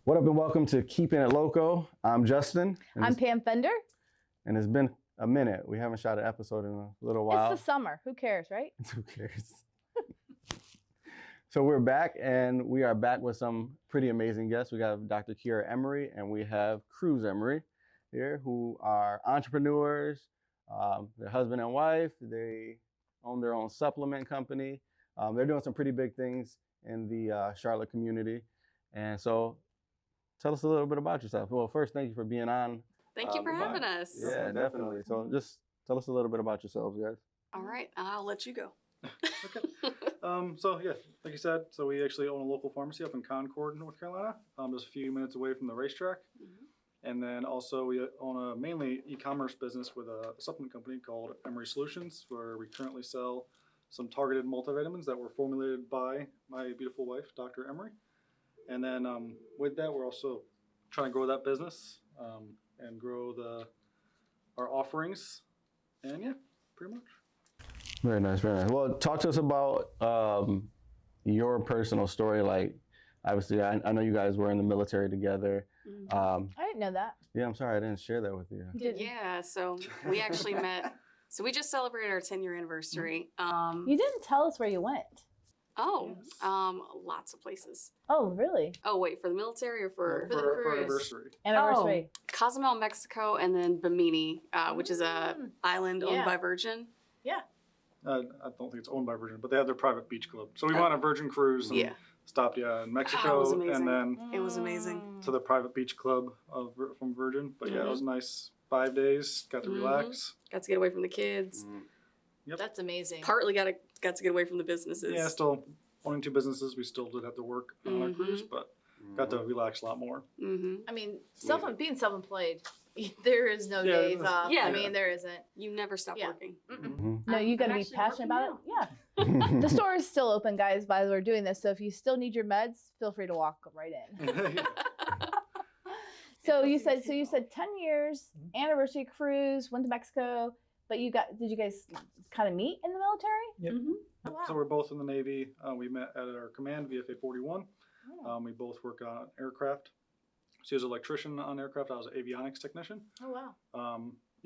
What up and welcome to Keeping It Loco. I'm Justin. I'm Pam Fender. And it's been a minute. We haven't shot an episode in a little while. It's the summer. Who cares, right? Who cares? So we're back, and we are back with some pretty amazing guests. We got Dr. Kiera Emery, and we have Cruz Emery here, who are entrepreneurs. They're husband and wife. They own their own supplement company. They're doing some pretty big things in the Charlotte community. And so tell us a little bit about yourself. Well, first, thank you for being on. Thank you for having us. Yeah, definitely. So just tell us a little bit about yourselves, guys. All right, I'll let you go. Okay. Like you said, so we actually own a local pharmacy up in Concord, North Carolina, just a few minutes away from the racetrack. Mm-hmm. And then also we own a mainly e-commerce business with a supplement company called Emery Solutions, where we currently sell some targeted multivitamins that were formulated by my beautiful wife, Dr. Emery. And then with that, we're also trying to grow that business and grow our offerings. And yeah, pretty much. Very nice, very nice. Well, talk to us about your personal story. Like, obviously, I know you guys were in the military together. I didn't know that. Yeah, I'm sorry I didn't share that with you. Yeah, so we actually met. So we just celebrated our 10-year anniversary. You didn't tell us where you went. Lots of places. Oh, really? Oh, wait, for the military or for the For cruise? anniversary. Anniversary. Cozumel, Mexico, and then Bimini, which is a island owned by Virgin. Yeah. I don't think it's owned by Virgin, but they have their private beach club. So we went on a Virgin cruise and stopped in Mexico, it was amazing. and then It was amazing. to the private beach club from Virgin. But yeah, it was nice. 5 days, got to relax. Got to get away from the kids. Yep. That's amazing. Partly got to get away from the businesses. Yeah, still owning two businesses. We still did have to work on our cruise, but got to relax a lot more. Mm-hmm. I mean, being self-employed, there is no days off. Yeah. I mean, there isn't. You never stop working. No, you got to be passionate about it. Yeah. The store is still open, guys, while we're doing this. So if you still need your meds, feel free to walk right in. So you said 10 years, anniversary cruise, went to Mexico, but did you guys kind of meet in the military? Yep. Mm-hmm. Oh, wow. So we're both in the Navy. We met at our command, VFA 41. We both work on aircraft. She was an electrician on aircraft. I was an avionics technician. Oh, wow.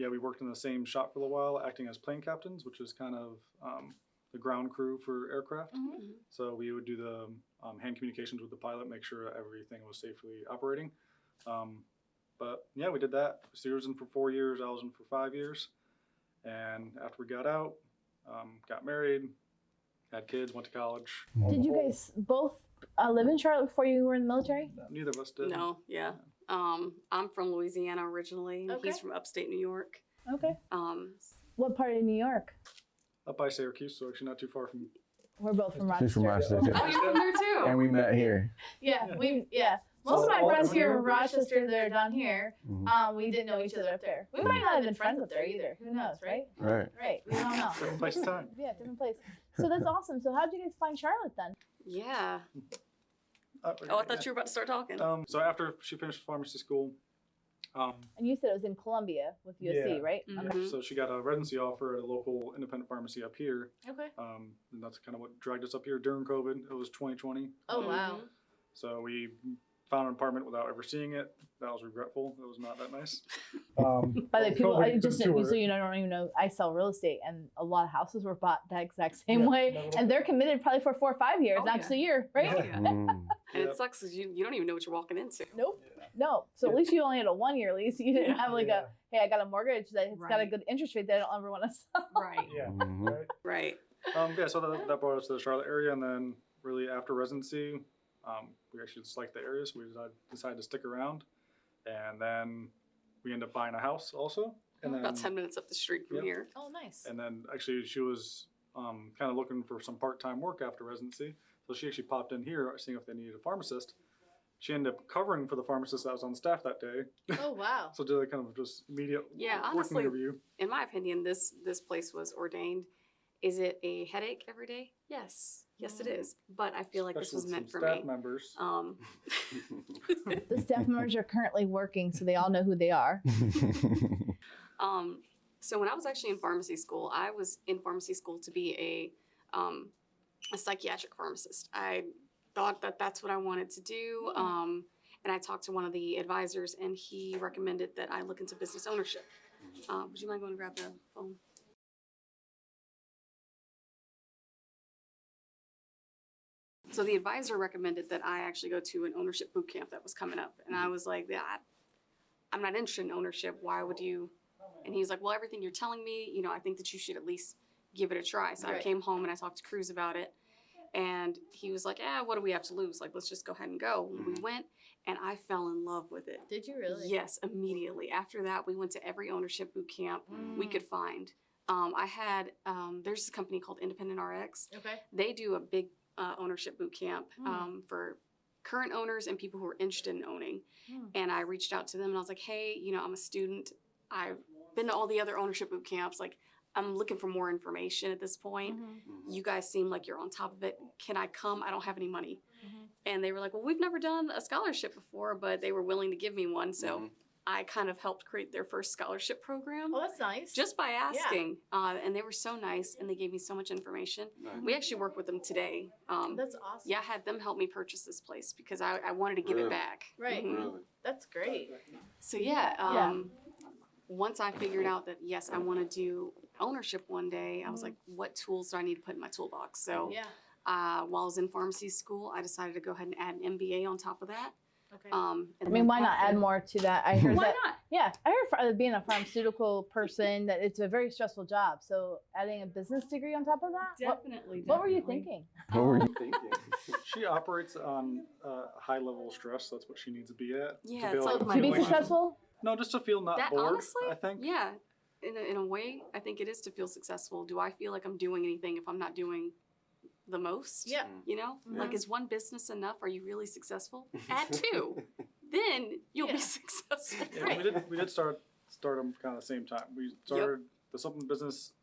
We worked in the same shop for a while, acting as plane captains, which is kind of the ground crew for aircraft. Mm-hmm. So we would do the hand communications with the pilot, make sure everything was safely operating. But yeah, we did that. She was in for 4 years. I was in for 5 years. And after we got out, got married, had kids, went to college. Did you guys both live in Charlotte before you were in the military? Neither of us did. No, yeah. I'm from Louisiana originally. And He's from upstate New York. Okay. What part of New York? Up by Syracuse, so actually not too far from. We're both from She's Rochester. from Rochester. Oh, you're from there too. And we met here. Yeah. Most of my friends here were Rochester. They're down here. We didn't know each other up there. We might not have been friends up there either. Who knows, right? Right. Right. We don't know. Different place and time. Yeah, different place. So that's awesome. So how did you guys find Charlotte then? Yeah. I thought you were about to start talking. So after she finished pharmacy school, And you said it was in Columbia with USC, right? Mhm. so she got a residency offer at a local independent pharmacy up here. Okay. And that's kind of what dragged us up here during COVID. It was 2020. Oh, wow. So we found an apartment without ever seeing it. That was regretful. It was not that nice. By the way, people, so you know, I don't even know, I sell real estate, and a lot of houses were bought that exact same way, and they're committed probably for 4 or 5 years, not just a year, right? Yeah. Mm. And it sucks because you don't even know what you're walking into. Nope. No. So at least you only had a 1-year lease. You didn't have like hey, I got a mortgage that's got a good interest rate that I don't ever want to sell. Right. Mhm. Right. So that brought us to the Charlotte area, and then really after residency, we actually just liked the area, so we decided to stick around, and then we ended up buying a house also. And then, About 10 minutes up the street from here. Oh, nice. And then actually she was kind of looking for some part-time work after residency, so she actually popped in here seeing if they needed a pharmacist. She ended up covering for the pharmacist that was on staff that day. Oh, wow. So did a kind of just immediate working honestly, interview. In my opinion, this place was ordained. Is it a headache every day? Yes. Yes, it is. But I feel like this was meant for staff me. members. The staff members are currently working, so they all know who they are. So when I was actually in pharmacy school, I was in pharmacy school to be a psychiatric pharmacist. I thought that that's what I wanted to do. And I talked to one of the advisors, and he recommended that I look into business ownership. Would you mind going to grab the phone? So the advisor recommended that I actually go to an ownership boot camp that was coming up. And I was like, yeah, I'm not interested in ownership. Why would you? And he's like, well, everything you're telling me, I think that you should at least give it a try. So I came home and I talked to Cruz about it. And he was like, what do we have to lose? Like, let's just go ahead and go. And we went, and I fell in love with it. Did you really? Yes, immediately. After that, we went to every ownership boot camp we could find. There's this company called Independent RX. Okay. They do a big ownership boot camp for current owners and people who are interested in owning. And I reached out to them, and I was like, hey, I'm a student. I've been to all the other ownership boot camps. Like, I'm looking for more information at this point. You guys seem like you're on top of it. Can I come? I don't have any money. And they were like, well, we've never done a scholarship before, but they were willing to give me one. So I kind of helped create their first scholarship program. Oh, that's nice. Just by asking. And they were so nice, and they gave me so much information. We actually work with them today. That's awesome. Yeah, I had them help me purchase this place because I wanted to give it back. Right. That's great. So once I figured out that, yes, I want to do ownership one day, I was like, what tools do I need to put in my toolbox? So while I was in pharmacy school, I decided to go ahead and add an MBA on top of that. Okay. I mean, why not add more to that? I heard Why that. not? Yeah, I heard being a pharmaceutical person that it's a very stressful job. So adding a business degree on top of that? Definitely. What were you thinking? What were you thinking? She operates on high level of stress. That's what she needs to be at. Yeah, to be, it's able like to To be feel like- successful? No, just to feel not That bored. honestly, I think. yeah, in a way, I think it is to feel successful. Do I feel like I'm doing anything if I'm not doing the most? Yeah. Like, is one business enough? Are you really successful? Add two, then you'll be successful. Yeah, we did start them kind of the same time. We started the supplement business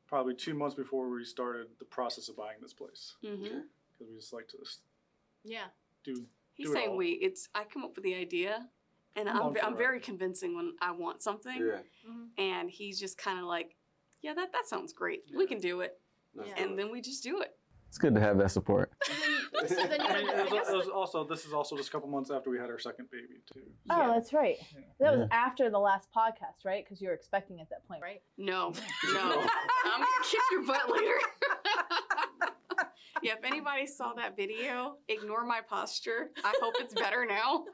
probably 2 months before we started the process of buying this place, because we just like to do. He's do it saying all. I come up with the idea, and I'm on for I'm it. very convincing when I want something, and he's just kind of like, yeah, that sounds great. We can do it, and then we just do it. It's good to have that support. So then you I mean, went, this is also just a couple months after we had our second baby too. oh, that's right. Yeah. That was after the last podcast, right? Because you were expecting at that point, right? No, I'm gonna kick your butt later. Yeah, if anybody saw that video, ignore my posture. I hope it's better now.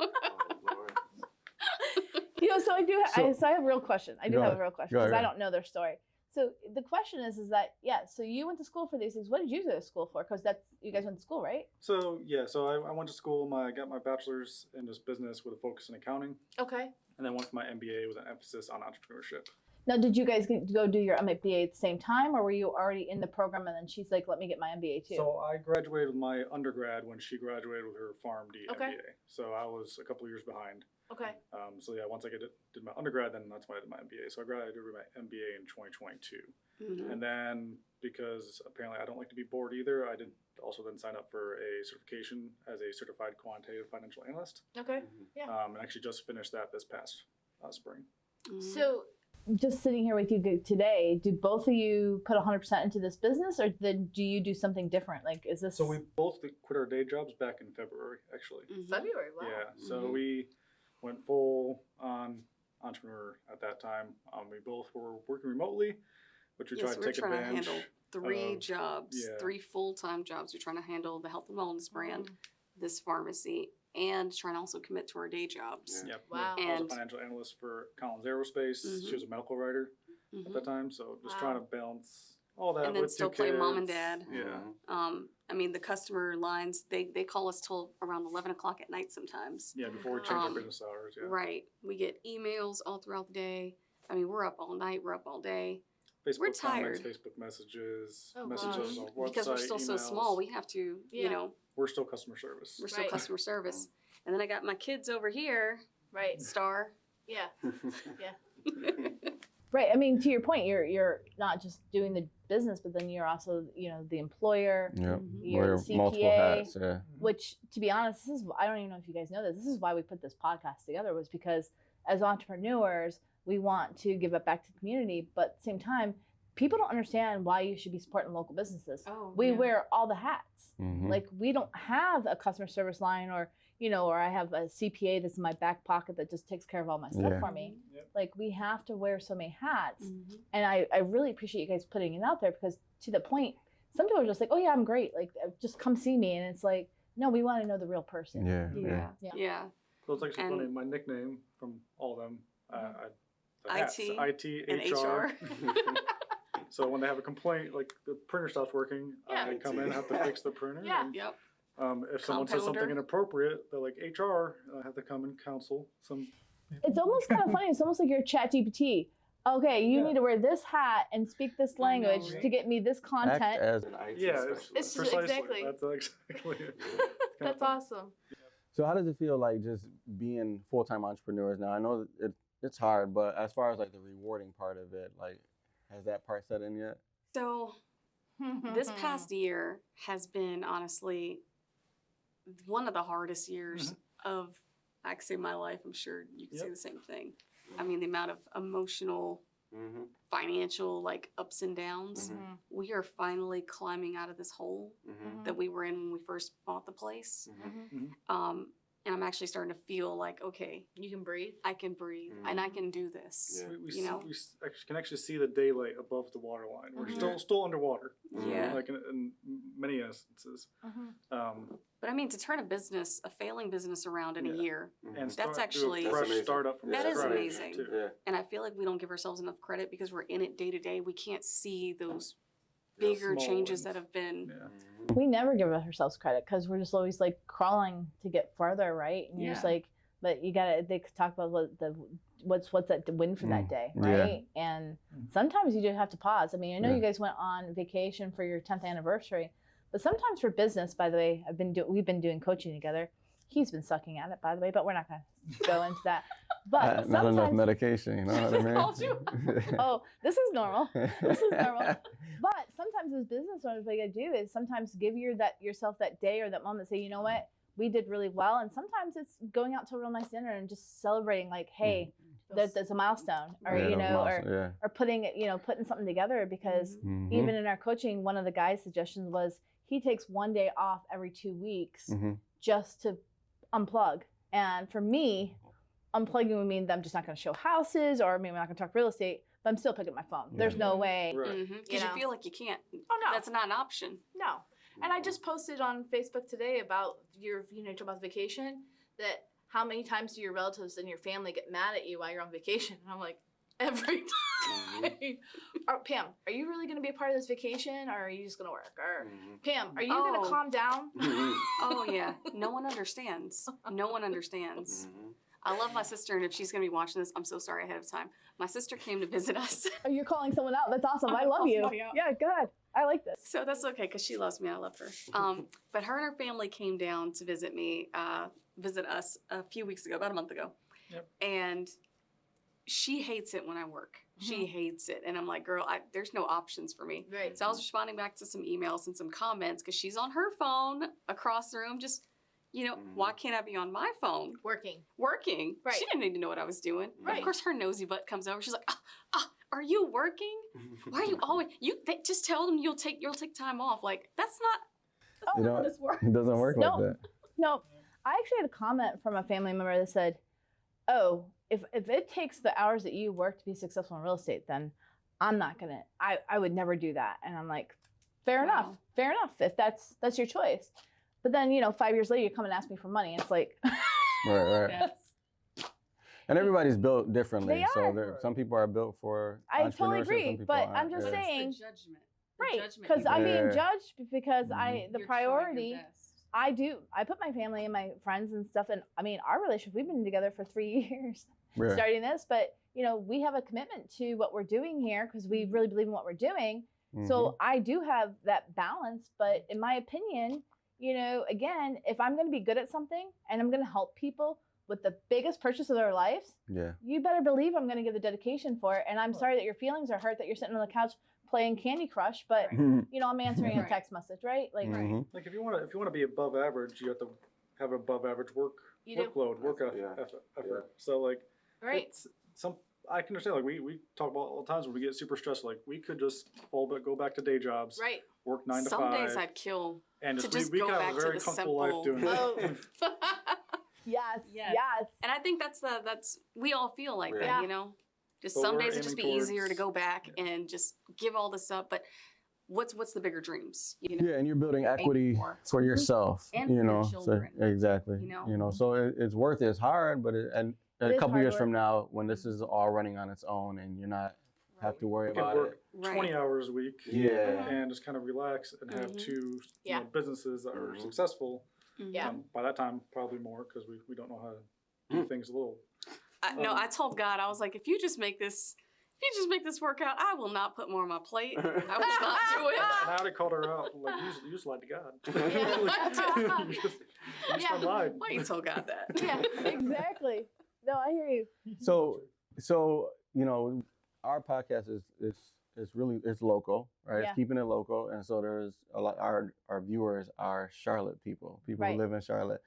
So I have a real question. I do Go have ahead. a real question Go because I ahead. don't know their story. So the question is that, so you went to school for these things. What did you go to school for? Because you guys went to school, right? So I went to school. I got my bachelor's in this business with a focus in accounting, Okay. and then went for my MBA with an emphasis on entrepreneurship. Now, did you guys go do your MBA at the same time, or were you already in the program and then she's like, let me get my MBA too? So I graduated with my undergrad when she graduated with her PharmD Okay. MBA. So I was a couple of years behind. Okay. Once I did my undergrad, then that's when I did my MBA. So I graduated with my MBA in 2022. And then because apparently I don't like to be bored either, I did also then sign up for a certification as a certified quantitative financial analyst. Okay. And actually just finished that this past spring. So just sitting here with you today, do both of you put 100% into this business, or then do you do something different? Like, is this So we both quit our day jobs back in February, actually. February? Wow. Yeah, so we went full on entrepreneur at that time. We both were working remotely, which we tried to we're take trying advantage. to handle three of- jobs, yeah. 3 full-time jobs. We're trying to handle the health and wellness brand, this pharmacy, and trying to also commit to our day jobs. Yep. Wow. I was And- a financial analyst for Collins Aerospace. She was a medical writer at that time, so just Wow. trying to balance all that And then with still 2 play kids. mom and dad. Yeah. I mean, the customer lines, they call us till around 11 o'clock at night sometimes. Yeah, before we change our business hours. Yeah. Right. We get emails all throughout the day. I mean, we're up all night, we're up all day. Facebook We're comments, tired. Facebook messages, Oh, messages gosh. on website, Because we're still so emails. small, we have to, We're still customer service. we're still Right. customer service. And then I got my kids over here, Right. Star. Yeah. Right. I mean, to your point, you're not just doing the business, but then you're also, the employer. Yep. You're Wear the multiple CPA, hats. Yeah. which, to be honest, I don't even know if you guys know this. This is why we put this podcast together, was because as entrepreneurs, we want to give it back to the community, but at the same time, people don't understand why you should be supporting local businesses. Oh, We wear all the hats. Mhm. Like, we don't have a customer service line, or you know, or I have a CPA that's in my back pocket that just takes care of all my stuff for me. Yep. Like we have to wear so many hats. Mm-hmm. And I really appreciate you guys putting it out there because to the point, some people are just like, oh yeah, I'm great. Like just come see me. And it's like, no, we want to know the real person. Yeah. So it's actually And- funny. My nickname from all of them, IT IT, and HR. So when they have a complaint, like the printer stops working, I come in, have to fix the printer. Yeah. And, Yep. if someone says something Compounder. inappropriate, they're like HR, I have to come and counsel some. It's almost kind of funny. It's almost like you're ChatGPT. Okay, you need to wear this hat and speak this language right? to get me this Act content. as an IT Yeah, specialist. It's just precisely. exactly. That's exactly it. That's awesome. So how does it feel like just being full-time entrepreneurs now? I know that it's hard, but as far as like the rewarding part of it, like has that part set in yet? So this past year has been honestly one of the hardest years of, I could say, my life. I'm sure you can say the same thing. I mean, the amount of emotional, financial, like ups and downs. We are finally climbing out of this hole that we were in when we first bought the place. And I'm actually starting to feel like, okay, You can breathe. I can breathe and I can do this. Yeah. We You know? can actually see the daylight above the water line. We're still underwater. Yeah. Like in many instances. But I mean, to turn a failing business around in a year, And That's do a actually- That's fresh amazing. startup from That is scratch, amazing. too. Yeah. and I feel like we don't give ourselves enough credit because we're in it day to day. We can't see those bigger Small changes wins. that have been. Yeah. We never give ourselves credit because we're just always like crawling to get farther, right? And you're just Yeah. like, but you gotta. They could talk about what's that to win for that day, Yeah. right? And sometimes you do have to pause. I mean, I know Yeah. you guys went on vacation for your 10th anniversary, but sometimes for business, by the way, we've been doing coaching together. He's been sucking at it, by the way, but we're not gonna go into that. But Not enough sometimes, medication, you know what I mean? Called you. oh, this is normal. This is normal. But sometimes as business owners, what you gotta do is sometimes give yourself that day or that moment. Say, you know what, we did really well. And sometimes it's going out to a real nice dinner and just celebrating, like, hey, that's a milestone, or Yeah, you those know, milestones, or putting something together. Because Mhm. even in our coaching, one of the guys' suggestions was he takes one day off every 2 weeks Mhm. just to unplug. And for me, unplugging would mean that I'm just not going to show houses, or maybe I'm not going to talk real estate, but I'm still picking up my phone. There's Yeah. no way. Right. Because You you know? feel like you can't. Oh no, That's not an option. no. And I just posted on Facebook today about talking about vacation, that how many times do your relatives and your family get mad at you while you're on vacation? And I'm like, every time. Pam, are you really going to be a part of this vacation, or are you just going to work? Or Pam, are you going to Oh. calm down? Oh yeah, no one understands. No one understands. I love my sister, and if she's gonna be watching this, I'm so sorry ahead of time. My sister came to visit us, Oh, you're calling someone out. That's awesome. I love you. somebody out. Yeah, good. I like this. so that's okay because she loves me. I love her. But her and her family came down to visit us a few weeks ago, about a month ago, and she hates it when I work. She hates it, and I'm like, girl, there's no options for me. Right. So I was responding back to some emails and some comments because she's on her phone across the room, just. Why can't I be on my phone Working. working? Right. She didn't need to know what I was doing. Right. Of course, her nosy butt comes over. She's like, are you working? Why are you always? Just tell them you'll take time off. Like that's not. Oh, You know, this works. It doesn't work No. like that. No, I actually had a comment from a family member that said, "Oh, if it takes the hours that you work to be successful in real estate, then I'm not gonna. I would never do that." And I'm like, fair enough, Wow. fair enough. If that's your choice. But then 5 years later, you come and ask me for money. And it's like, Right. And everybody's built differently. They So are. some people are built for I totally entrepreneurship, agree, some people but aren't. I'm just Yeah. saying- It's the judgment. right? Because I'm being Yeah. judged because the You're trying your priority. best. I put my family and my friends and stuff, and I mean our relationship. We've been together for 3 years. Yeah. Starting this, but we have a commitment to what we're doing here because we really believe in what we're doing. So I do have that balance, but in my opinion, again, if I'm going to be good at something and I'm going to help people with the biggest purchase of their lives, Yeah. you better believe I'm going to give the dedication for it. And I'm sorry that your feelings are hurt that you're sitting on the couch playing Candy Crush, but I'm answering a Right. text message, right? Like Mhm. Like if you want to be above average, you have to have above average You do. workload, work Yeah. effort. Yeah. So like right. it's I can understand, like we talk about all the times when we get super stressed, like we could just go back to day jobs, Right. work 9 to Some 5, days I'd kill and to we just we go could back have a to very the comfortable life simple. doing Oh. that. Yes. Yes. Yes. And I think that's we all feel like Yeah. that, you know. Just But some we're days it just be aiming easier to towards- go back and just give all this up. But what's the bigger dreams? You know. Yeah, and you're building equity for. for yourself, And you for your know. children, So exactly, you know? So it's worth it. It's hard, but and It a is couple hard years work. from now, when this is all running on its own, and you're not have to worry You can about work it. 20 hours a week. Yeah. And just kind of relax and have Mhm. two Yeah. businesses that are Mhm. successful. Yeah. By that time, probably more because we don't know how to do things a little. No, I told God, I was like, if you just make this work out, I will not put more on my plate. I will not do it. And I already called her out. Like, you just lied to God. Yeah. you just Yeah. lied. Why you told God that? Yeah. Exactly. No, I hear you. So you know, our podcast is really it's local, right? Yeah. It's keeping it local, and so there's a lot. Our viewers are Charlotte people Right. who live in Charlotte.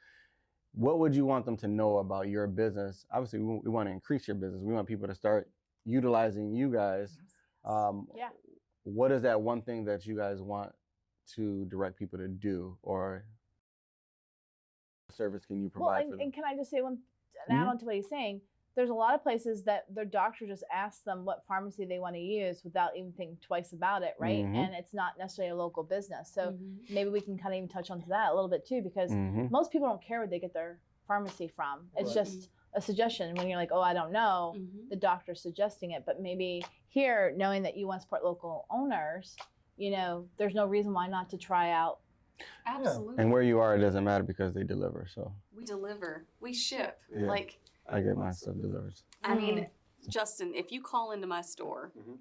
What would you want them to know about your business? Obviously, we want to increase your business. We want people to start utilizing you guys. Yeah. What is that one thing that you guys want to direct people to do, or service can you Well, provide for them? and can I just say an add on to what he's saying? There's a lot of places that their doctor just asks them what pharmacy they want to use without even thinking twice about it, right? Mhm. And it's not necessarily a local business. So Mm-hmm. maybe we can kind of even touch onto that a little bit too, because Mhm. most people don't care where they get their pharmacy from. It's Right. just a suggestion. When you're like, oh, I don't know, the doctor's suggesting it. But maybe here, knowing that you want to support local owners, you know, there's no reason why not to try out. Absolutely. And where you are, it doesn't matter because they deliver. So We deliver. We ship. Yeah. Like, I get my stuff delivered. I mean, Justin, if you call into my store, Mhm.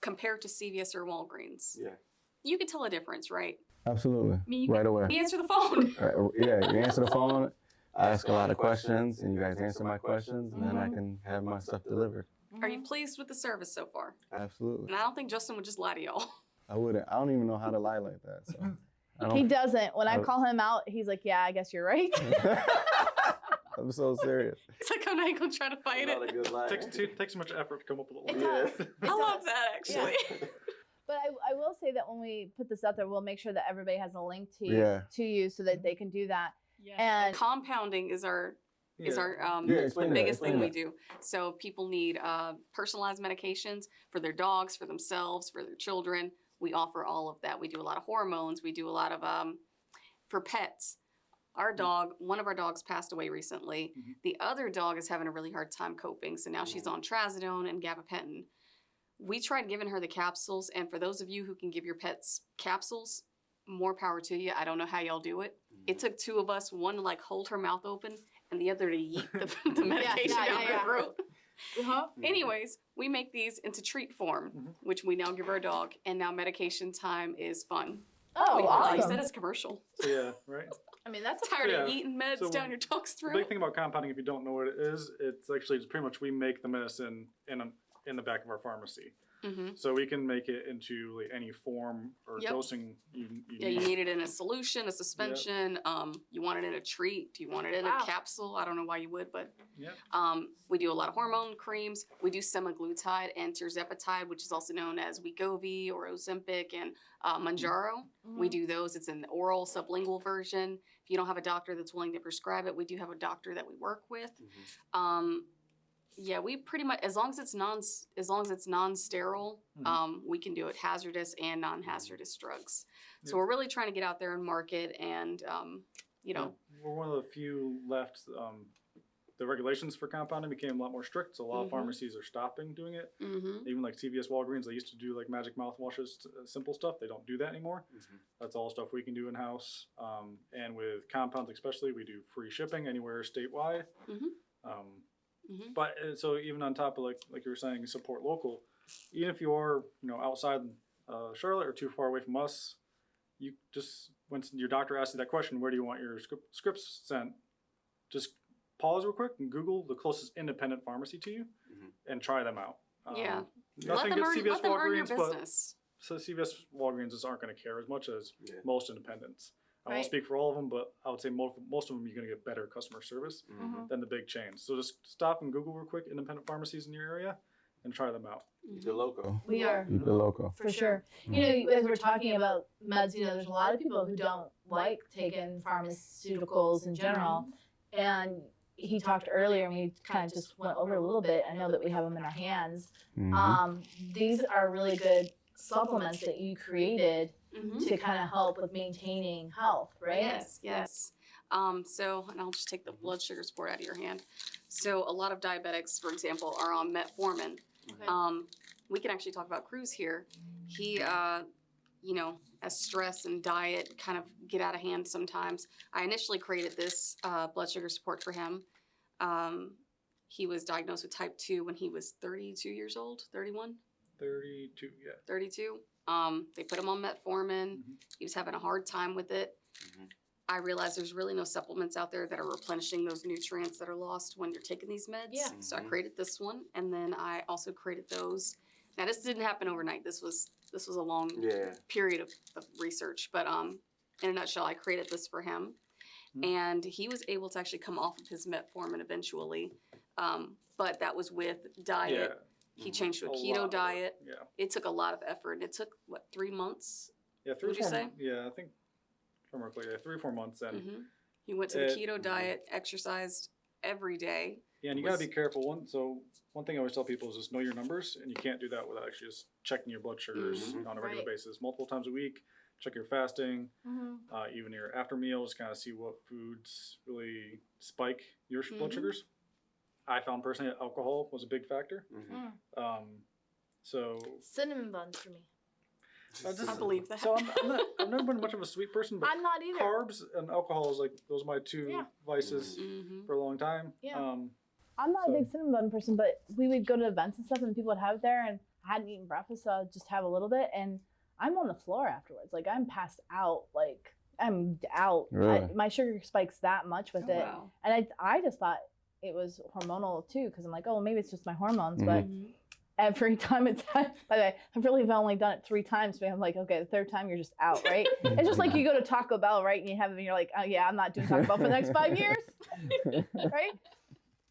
compared to CVS or Walgreens, Yeah. you can tell a difference, right? Absolutely. mean, Right away. We answer the phone. Yeah, you answer the phone. I ask a lot of questions, and you guys answer my questions, and then I can have my stuff delivered. Are you pleased with the service so far? Absolutely. And I don't think Justin would just lie to y'all. I wouldn't. I don't even know how to lie like that. So I He don't. doesn't. When I I- call him out, he's like, yeah, I guess you're right. I'm so serious. It's like, I'm not even gonna try to fight it. good lie. Takes so much effort to come up with a It lie. does. I love that, actually. But I will say that when we put this out there, we'll make sure that everybody has a link to Yeah. you so that they can do that. Yes. And Compounding is our Yeah. Yeah, explain that, biggest thing explain we do. So people need personalized medications for their dogs, for themselves, for their children. We offer all of that. We do a lot of hormones. We do a lot of for pets. Our dog, one of our dogs passed away recently. Mhm. The other dog is having a really hard time coping. So now she's on trazodone and gabapentin. We tried giving her the capsules, and for those of you who can give your pets capsules, more power to you. I don't know how y'all do it. It took two of us, one to like hold her mouth open and the other to yeet the medication down her throat. uh-huh. Anyways, we make these into treat form, Mhm. which we now give our dog, and now medication time is fun. Oh, Wait, awesome. You said it's commercial. So, yeah, right. I mean, that's Tired of Yeah. eating meds So down your dog's The throat? big thing about compounding, if you don't know what it is, it's actually just pretty much we make the medicine in the back of our pharmacy. Mm-hmm. So we can make it into like any form or Yep. dosing you Yeah, you need it in a solution, a suspension. You want it in a treat. Do you want it in Wow. a capsule? I don't know why you would, but Yep. we do a lot of hormone creams. We do semaglutide and tirzepatide, which is also known as Wegovy or Ozempic and Mounjaro. We do those. It's an oral sublingual version. If you don't have a doctor that's willing to prescribe it, we do have a doctor that we work with. Yeah, we pretty much as long as it's non-sterile, we can do it hazardous and non-hazardous drugs. So Yeah. we're really trying to get out there and market, and you know, We're one of the few left. The regulations for compounding became a lot more strict, so a lot of Mhm. pharmacies are stopping doing it. mm-hmm. Even like CVS, Walgreens, they used to do like magic mouthwashes, simple stuff. They don't do that anymore. That's all stuff we can do in house. And with compounds, especially, we do free shipping anywhere statewide. Mhm. But so even on top of like you were saying, support local. Even if you are outside Charlotte or too far away from us, you just when your doctor asks you that question, where do you want your scripts sent? Just pause real quick and Google the closest independent pharmacy to you and try them out. Yeah. Let Nothing them against earn, CVS, let them earn your Walgreens, but business. so CVS, Walgreens just aren't going to care as much as Yeah. most independents. I won't Right. speak for all of them, but I would say most of them you're going to get better customer service Mhm. than the big chains. So just stop and Google real quick independent pharmacies in your area and try them out. Mhm. The loco. We are. Keep it local. For sure. You know, as we're talking about meds, you know, there's a lot of people who don't like taking pharmaceuticals in general. And he talked earlier, and we kind of just went over a little bit. I know that we have them in our hands. These are really good supplements that you created to kind of help with maintaining health, right? Yes. So, and I'll just take the blood sugar support out of your hand. So, a lot of diabetics, for example, are on metformin. Okay. We can actually talk about Cruz here. He, as stress and diet kind of get out of hand sometimes. I initially created this blood sugar support for him. He was diagnosed with type 2 when he was 32 years old, 31? 32, yeah. 32. They put him on metformin. He was having a hard time with it. I realized there's really no supplements out there that are replenishing those nutrients that are lost when you're taking these meds. Yeah. So I created this one, and then I also created those. Now this didn't happen overnight. This was a long period of research, but in a nutshell, I created this for him, and he was able to actually come off of his metformin eventually, but that was with diet. Yeah. He changed to a keto diet. Yeah. It took a lot of effort. It took, 3 months? Yeah, 3 Would you say? Yeah, I think, if I remember correctly, 3 or 4 months in. He went to the keto diet, exercised every day. Yeah, and you got to be careful. One thing I always tell people is just know your numbers, and you can't do that without actually just checking your blood sugars on a regular basis, multiple times a week. Check your fasting, even your after meals, kind of see what foods really spike your blood sugars. I found personally that alcohol was a big factor. So Cinnamon buns for me. I believe that. So I've never been much of a sweet person, but I'm not either. carbs and alcohol is those are my two vices for a long time. Yeah. I'm not a big cinnamon bun person, but we would go to events and stuff, and people would have it there, and I hadn't eaten breakfast, so I'd just have a little bit, and I'm on the floor afterwards. Like, I'm passed out. Like, I'm out. Really? My sugar spikes that much with it. Wow. And I just thought it was hormonal, too, because I'm like, oh, maybe it's just my hormones, but every time it's, by the way, I've really only done it 3 times, but I'm like, okay, the 3rd time you're just out, right? It's just like you go to Taco Bell, right? And you have it, and you're like, oh yeah, I'm not doing Taco Bell for the next 5 years, right?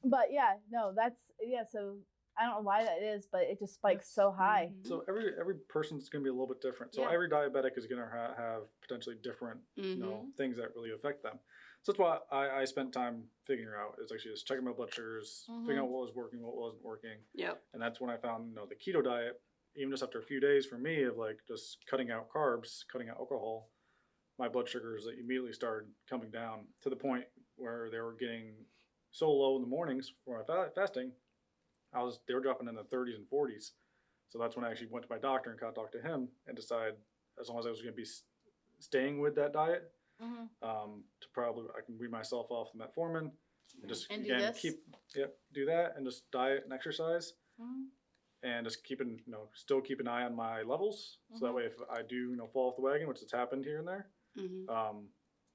But yeah, no, so I don't know why that is, but it just spikes so high. So every person's going to be a little bit different. So every diabetic is going to have potentially different things that really affect them. So that's why I spent time figuring out, is actually just checking my blood sugars, figuring out what was working, what wasn't working. Yep. And that's when I found, the keto diet, even just after a few days for me of just cutting out carbs, cutting out alcohol, my blood sugars immediately started coming down to the point where they were getting so low in the mornings for my fasting, they were dropping in the 30s and 40s. So that's when I actually went to my doctor and talked to him and decided, as long as I was going to be staying with that diet, to probably I can wean myself off the metformin and just And again do that and just diet and exercise and just still keep an eye on my levels, so that way if I do fall off the wagon, which has happened here and there,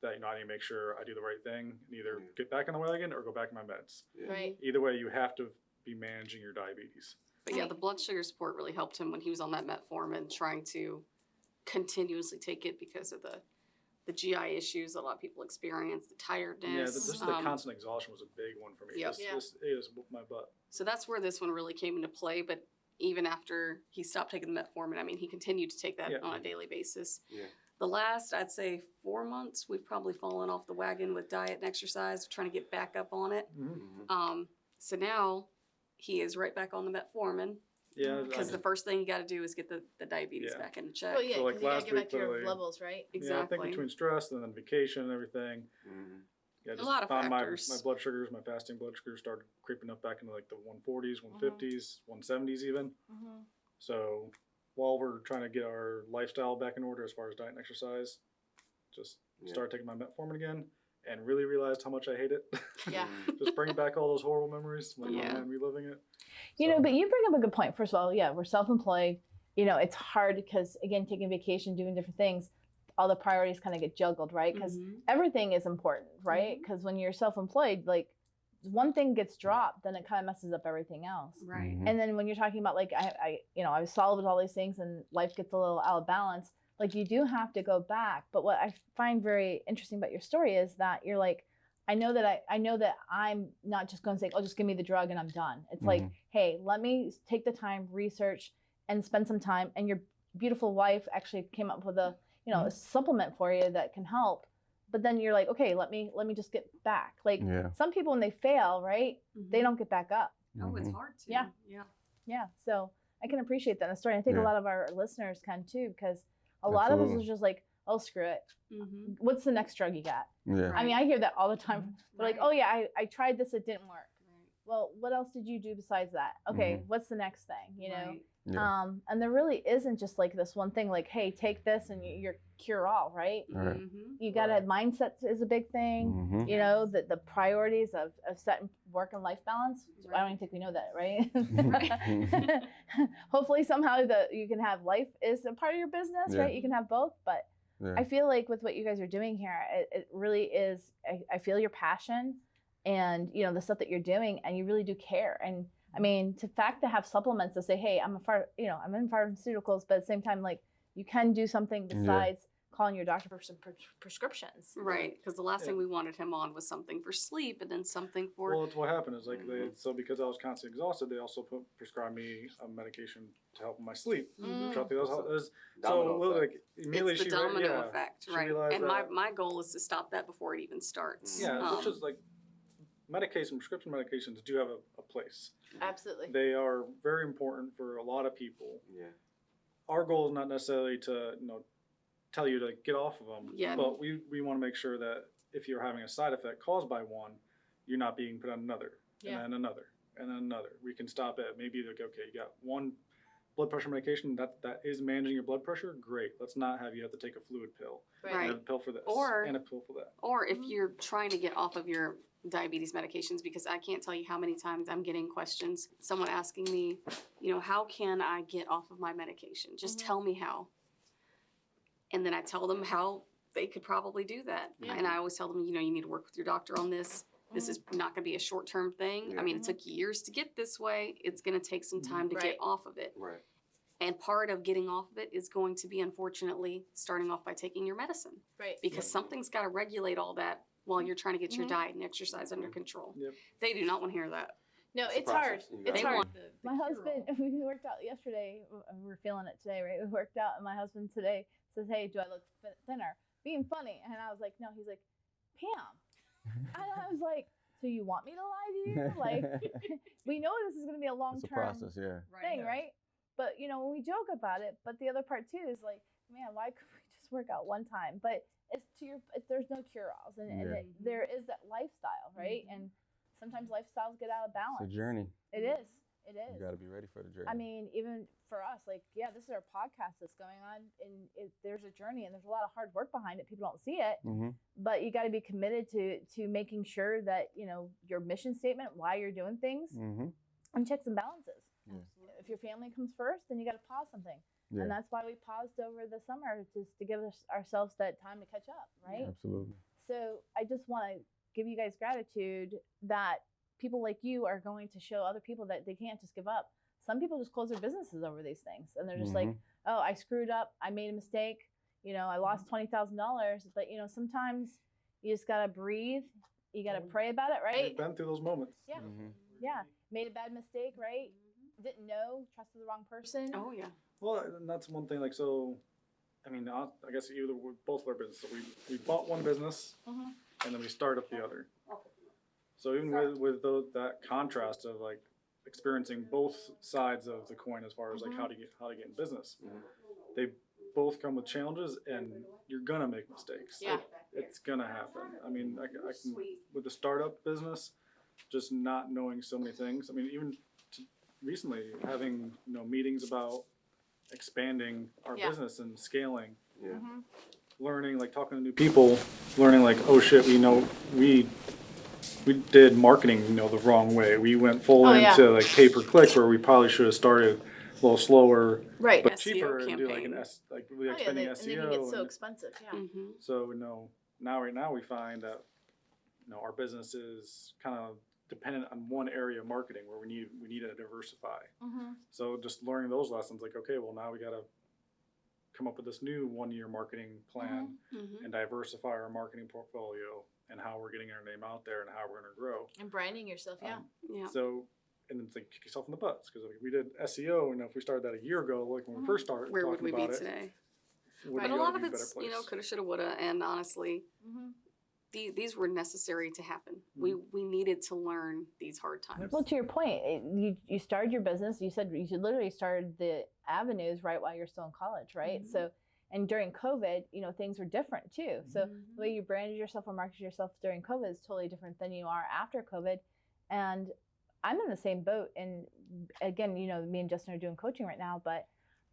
that I need to make sure I do the right thing and either get back on the wagon or go back on my meds. Right. Either way, you have to be managing your diabetes. But yeah, the blood sugar support really helped him when he was on that metformin, trying to continuously take it because of the GI issues a lot of people experience, the tiredness. Yeah, just the constant exhaustion was a big one for me. Yep. It just whooped my butt. So that's where this one really came into play. But even after he stopped taking the metformin, he continued to take that on a daily basis. Yeah. The last, I'd say, 4 months, we've probably fallen off the wagon with diet and exercise, trying to get back up on it. So now he is right back on the metformin. Yeah, because the first thing you got to do is get the diabetes back in check. Oh yeah, so because you got to get back to your levels, right? Exactly. Yeah, I think between stress and then vacation and everything. Yeah, just a lot of found factors. My blood sugars, my fasting blood sugars started creeping up back into the 140s, 150s, 170s even. So while we're trying to get our lifestyle back in order as far as diet and exercise, just started taking my metformin again and really realized how much I hate it. Yeah. Just bringing back all those horrible memories, and reliving it. But you bring up a good point. First of all, we're self-employed. It's hard because, again, taking vacation, doing different things, all the priorities kind of get juggled, right? Because everything is important, right? Because when you're self-employed, one thing gets dropped, then it kind of messes up everything else. Right. And then when you're talking about I was solid with all these things and life gets a little out of balance, you do have to go back. But what I find very interesting about your story is that you're I know that I'm not just going to say, oh, just give me the drug and I'm done. It's hey, let me take the time, research, and spend some time. And your beautiful wife actually came up with a supplement for you that can help. but then you're like, okay, let me just get back. Like some people when they fail, right, they don't get back up. Oh, it's hard to. Yeah. So I can appreciate that in the story. I think a lot of our listeners can too, because a lot of us is just like, oh, screw it. What's the next drug you got? I mean, I hear that all the time. They're like, oh yeah, I tried this, it didn't work. Well, what else did you do besides that? Okay, what's the next thing? You know, and there really isn't just like this one thing. Like, hey, take this and you're cure all, right? You got to mindset is a big thing. You know, the priorities of setting work and life balance. I don't even think we know that, right? Hopefully, somehow you can have life is a part of your business, right? You can have both, but I feel like with what you guys are doing here, it really is. I feel your passion. And you know the stuff that you're doing, and you really do care. And I mean, to have supplements that say, "Hey, I'm in pharmaceuticals," but at the same time, like you can do something besides calling your doctor for some prescriptions. Right, because the last thing we wanted him on was something for sleep, and then something for. Well, that's what happened. Is like because I was constantly exhausted, they also prescribed me a medication to help with my sleep. Which I think immediately it's the domino effect, right? And my goal is to stop that before it even starts. Yeah, it's just like. Prescription medications do have a place. Absolutely. They are very important for a lot of people. Yeah. Our goal is not necessarily to, tell you to get off of them. Yeah. But we want to make sure that if you're having a side effect caused by one, you're not being put on another, and then another, and then another. We can stop it. Maybe like, okay, you got one blood pressure medication that is managing your blood pressure. Great. Let's not have you have to take a fluid pill. Right. And a pill for this. And a pill for that. Or if you're trying to get off of your diabetes medications, because I can't tell you how many times I'm getting questions, someone asking me, how can I get off of my medication? Just tell me how. And then I tell them how they could probably do that. And I always tell them, you need to work with your doctor on this. This is not going to be a short-term thing. I mean, it took years to get this way. It's going to take some time to get off of it. Right. And part of getting off of it is going to be, unfortunately, starting off by taking your medicine. Right. Because something's got to regulate all that while you're trying to get your diet and exercise under control. Yep. They do not want to hear that. No, it's hard. It's hard. My husband, we worked out yesterday. We're feeling it today, right? We worked out, and my husband today says, "Hey, do I look thinner?" Being funny. And I was like, "No." He's like, "Pam." And I was like, "So you want me to lie to you? Like, we know this is going to be a long-term process, thing, right? But, when we joke about it, but the other part too is like, man, why could we just work out one time?" But there's no cure-alls, and there is that lifestyle, right? And sometimes lifestyles get out of balance. It's a journey. It is. You got to be ready for the journey. I mean, even for us, like, this is our podcast that's going on, and there's a journey, and there's a lot of hard work behind it. People don't see it, but you got to be committed to making sure that, your mission statement, why you're doing things, and checks and balances. If your family comes first, then you got to pause something. And that's why we paused over the summer, just to give ourselves that time to catch up, right? Absolutely. So I just want to give you guys gratitude that people like you are going to show other people that they can't just give up. Some people just close their businesses over these things, and they're just like, "Oh, I screwed up. I made a mistake. I lost $20,000." But sometimes you just gotta breathe. You gotta pray about it, right? I've been through those moments. Yeah, yeah. Made a bad mistake, right? Didn't know, trusted the wrong person. Oh yeah. Well, and that's one thing. Like, so, I mean, I guess either with both of our businesses. So we bought one business, and then we started up the other. So even with that contrast of like experiencing both sides of the coin as far as like how to get in business, they both come with challenges, and you're gonna make mistakes. Yeah, it's gonna happen. I mean, I can with the startup business, just not knowing so many things. I mean, even recently having meetings about expanding our business and scaling, learning, like talking to new people, learning like, oh shit, we did marketing the wrong way. We went full into like pay per click, where we probably should have started a little slower, right, but SEO cheaper, campaign. and do like really expanding SEO. And then you get so expensive. Yeah. So right now we find that our business is kind of dependent on one area of marketing where we need to diversify. So just learning those lessons, like, okay, well now we got to come up with this new 1-year marketing plan and diversify our marketing portfolio and how we're getting our name out there and how we're going to grow. And branding yourself, So, and then kick yourself in the butts, because we did SEO, and if we started that a year ago, like when we first started, where would we be today? would But be a able lot to of be a better it's, place. coulda, shoulda, woulda, and honestly, Mm-hmm. these were necessary to happen. We needed to learn these hard times. Well, to your point, you started your business. You said you literally started the avenues right while you're still in college, right? Mhm. So, and during COVID, things were different too. So the way you branded yourself or marketed yourself during COVID is totally different than you are after COVID. And I'm in the same boat. And again, me and Justin are doing coaching right now, but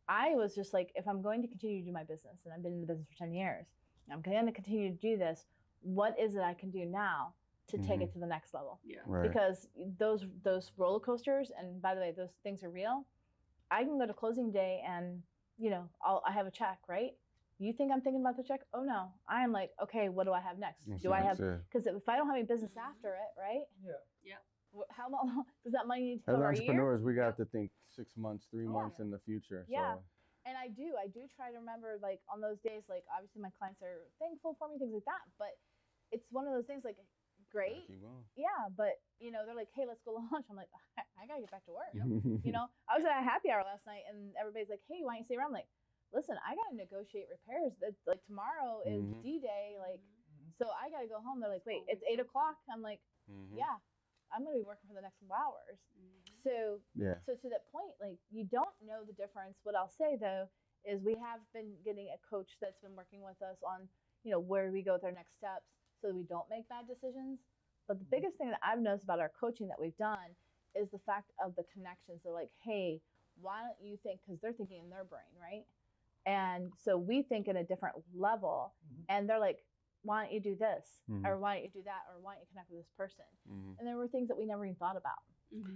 I was just like, if I'm going to continue to do my business, and I've been in the business for 10 years, I'm going to continue to do this. What is it I can do now to take it to the next level? Yeah. Right. Because those roller coasters, and by the way, those things are real. I can go to closing day and I have a check, right? You think I'm thinking about the check? Oh no, I am like, okay, what do I have next? Do I have, because if I don't have any business after it, right? Yeah. How long does that money need to As cover a year? entrepreneurs, we got to think 6 months, 3 months in the future. Yeah. So. And I do try to remember, like, on those days, like, obviously my clients are thankful for me, things like that, but it's one of those things, like, great. Yeah, but, they're like, hey, let's go to lunch. I'm like, I got to get back to work. I was at a happy hour last night, and everybody's like, hey, why don't you stay around? I'm like, listen, I got to negotiate repairs. Like, tomorrow is D-Day, like, so I got to go home. They're like, wait, it's 8 o'clock? I'm like, yeah, I'm going to be working for the next 12 hours. So to that point, like, you don't know the difference. What I'll say, though, is we have been getting a coach that's been working with us on, where we go with our next steps so that we don't make bad decisions. But the biggest thing that I've noticed about our coaching that we've done is the fact of the connections. They're like, hey, why don't you think, because they're thinking in their brain, right? And so we think in a different level, and they're like, why don't you do this? Or why don't you do that? Or why don't you connect with this person? And there were things that we never even thought about.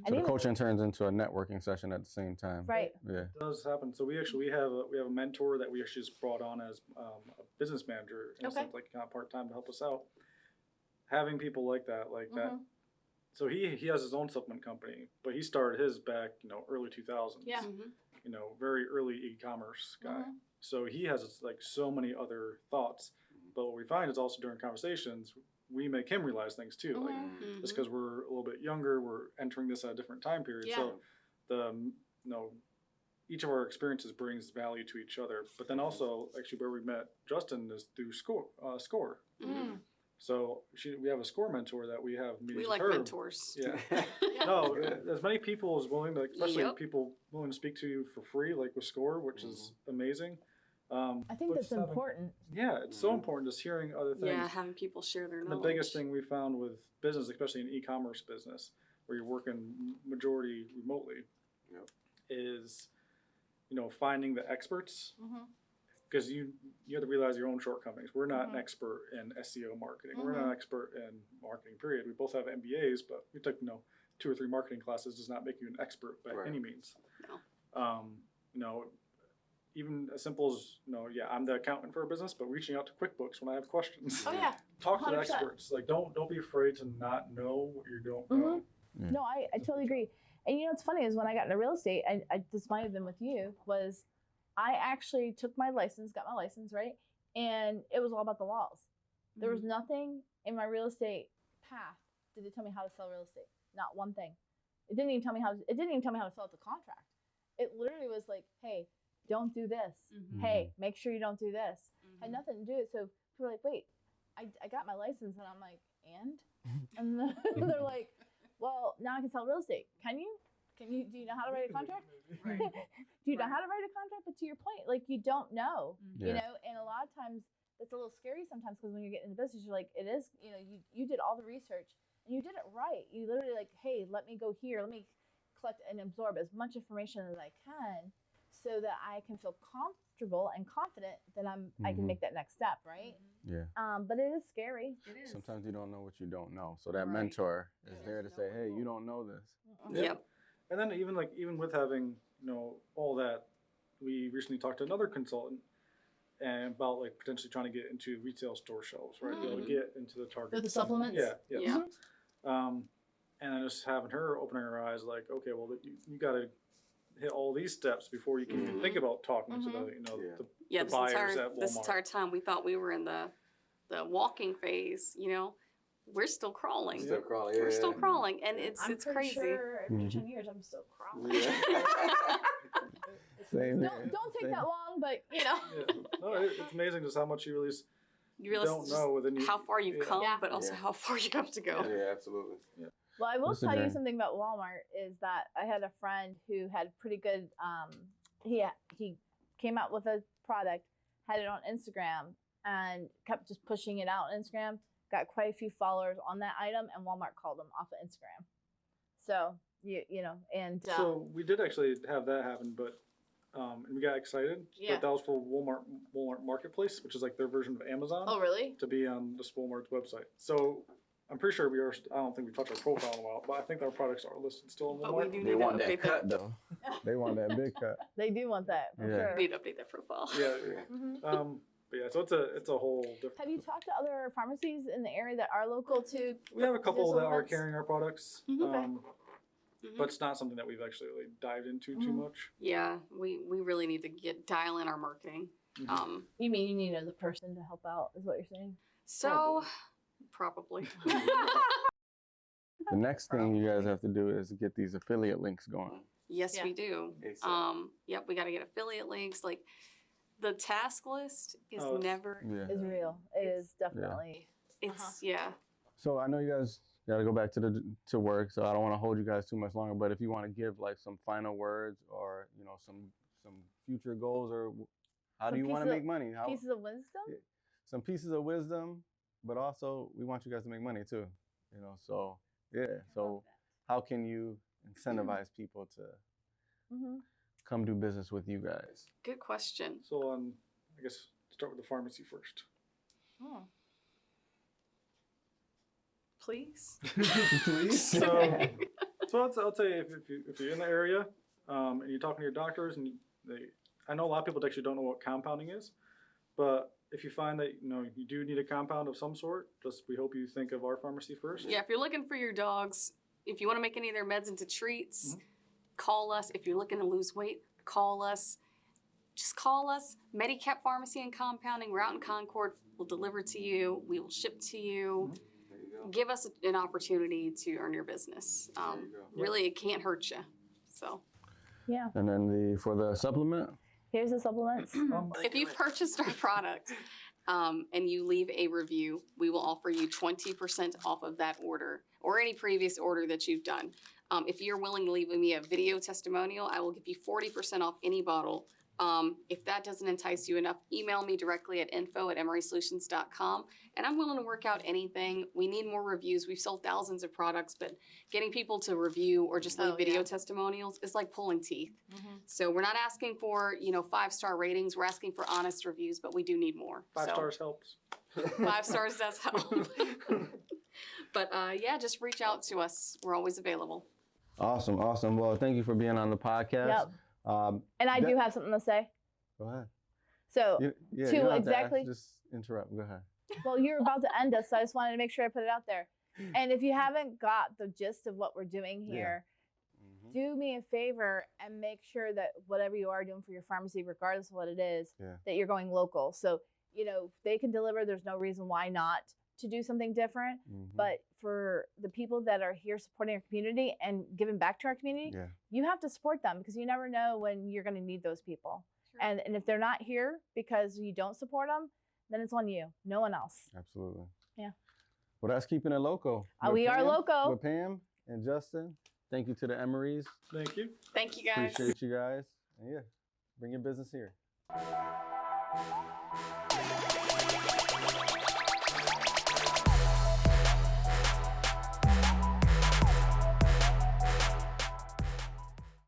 So the coaching turns into a networking session at the same time. Right. Yeah. It does happen. So we have a mentor that we actually just brought on as a business manager, in a sense, like kind of part-time to help us out. Having people like that. So he has his own supplement company, but he started his back, early 2000s. Yeah. Very early e-commerce guy. So he has like so many other thoughts. But what we find is also during conversations, we make him realize things too. Like just because we're a little bit younger, we're entering this at a different time period. So each of our experiences brings value to each other. But then also, actually, where we met Justin is through SCORE. So we have a SCORE mentor that we have meetings We like with her. mentors. Yeah. No, as many people as willing to, especially people willing to speak to you for free, like with SCORE, which is amazing. I think that's important. Yeah, it's so important just hearing other things. Yeah, having people share their knowledge. The biggest thing we found with business, especially in e-commerce business, where you're working majority remotely, is finding the experts. Because you have to realize your own shortcomings. We're not an expert in SEO marketing. We're not an expert in marketing, period. We both have MBAs, but we took 2 or 3 marketing classes does not make you an expert by any means. No. Even as simple as, I'm the accountant for a business, but reaching out to QuickBooks when I have questions. Oh, yeah. Talk to the 100%. experts. Like, don't be afraid to not know what you don't know. No, I totally agree. And what's funny is when I got into real estate, this might have been with you, was I actually took my license, got my license, right? And it was all about the laws. There was nothing in my real estate path did it tell me how to sell real estate. Not one thing. It didn't even tell me how to sell it the contract. It literally was like, hey, don't do this. Hey, make sure you don't do this. Had nothing to do with it. So people were like, wait, I got my license, and I'm like, and they're like, well, now I can sell real estate. Can you? Do you know how to write a contract? Right. Do you know how to write a contract? But to your point, like, you don't know, and a lot of times it's a little scary sometimes, because when you're getting into business, you're like, it is, you did all the research and you did it right. You literally like, hey, let me go here. Let me collect and absorb as much information as I can so that I can feel comfortable and confident that I can make that next step, right? Yeah. But it is scary. It is. Sometimes you don't know what you don't know. So that mentor is there to say, hey, you don't know this. Yep. And then even with having all that, we recently talked to another consultant and about like potentially trying to get into retail store shelves, right? Be able to get into the Target. With the supplements? Yeah. And then just having her opening her eyes, like, okay, well, you got to hit all these steps before you can even think about talking to the buyers at Walmart. This entire time we thought we were in the walking phase. We're still crawling. We're still crawling, and it's crazy. Sure in 10 years I'm still crawling. Same here. Don't take Same. that long, but you know. Yeah. No, it's amazing just how much you really You realize don't just know within you. how far you've come, Yeah. but also Yeah. how far you have to go. Yeah, absolutely. Well, I will What's the tell you dream? something about Walmart is that I had a friend who had pretty good. He came out with a product, had it on Instagram, and kept just pushing it out on Instagram. Got quite a few followers on that item, and Walmart called him off of Instagram. So you know, and So we did actually have that happen, but and we got excited. Yeah. But that was for Walmart Marketplace, which is like their version of Amazon, oh really? to be on this Walmart's website. So I'm pretty sure we are. I don't think we touched our profile in a while, but I think our products are listed still on But we Walmart. do They need to want that update cut though. They want that big cut. They do want that for Yeah. sure. We need to update that profile. Yeah. Mhm. But yeah, so it's a whole different. Have you talked to other pharmacies in the area that are local to? We have a couple This that are events? carrying our products, Mhm. but it's not something that we've actually really dived into too Mhm. much. Yeah, we really need to dial in our marketing. Mhm. You mean you need another person to help out? Is what you're saying? So probably. The next thing you guys have to do is get these affiliate links going. Yes, Yeah. we do. Yep, we got to get affiliate links. Like the task list is Oh, it's- never. Yeah. Is real. It is definitely. It's yeah. So I know you guys got to go back to work, so I don't want to hold you guys too much longer. But if you want to give like some final words, or you know some future goals, or how do Some you want to pieces make money? How, Pieces of wisdom. Yeah. Some pieces of wisdom, but also we want you guys to make money too. You know, so yeah. So how can you incentivize people to Mm-hmm. come do business with you guys? Good question. So I guess start with the pharmacy first. Oh. Please. Please. So I'll tell you if you're in the area and you're talking to your doctors and I know a lot of people actually don't know what compounding is, but if you find that you do need a compound of some sort, we hope you think of our pharmacy first. Yeah, if you're looking for your dogs, if you want to make any of their meds into treats, call us. If you're looking to lose weight, call us. Just call us. Medicap Pharmacy and Compounding. We're out in Concord. We'll deliver to you. We will ship to you. There you go. Give us an opportunity to earn your business. There you go. Really, it can't hurt you. So Yeah. And then for the supplement. Here's the supplements. if you've purchased our product and you leave a review, we will offer you 20% off of that order or any previous order that you've done. If you're willing to leave me a video testimonial, I will give you 40% off any bottle. If that doesn't entice you enough, email me directly at info@emerysolutions.com, and I'm willing to work out anything. We need more reviews. We've sold thousands of products, but getting people to review or just leave video testimonials is like pulling teeth. So we're not asking for 5-star ratings. We're asking for honest reviews, but we do need more. 5 stars helps. 5 stars does help. But yeah, just reach out to us. We're always available. Awesome. Well, thank you for being on the podcast. Yep. And I do have something to say. Go ahead. So, You to don't have exactly- just interrupt. Go ahead. well, you're about to end us, so I just wanted to make sure I put it out there. And if you haven't got the gist of what we're doing here, do me a favor and make sure that whatever you are doing for your pharmacy, regardless of what it is, that you're going local. So, if they can deliver, there's no reason why not to do something different. But for the people that are here supporting our community and giving back to our community, you have to support them because you never know when you're going to need those people. Sure. And if they're not here because you don't support them, then it's on you, no one else. Absolutely. Yeah. Well, that's keeping it loco. We are loco. With Pam and Justin. Thank you to the Emerys. Thank you. Thank you, guys. Appreciate you guys. And yeah, bring your business here.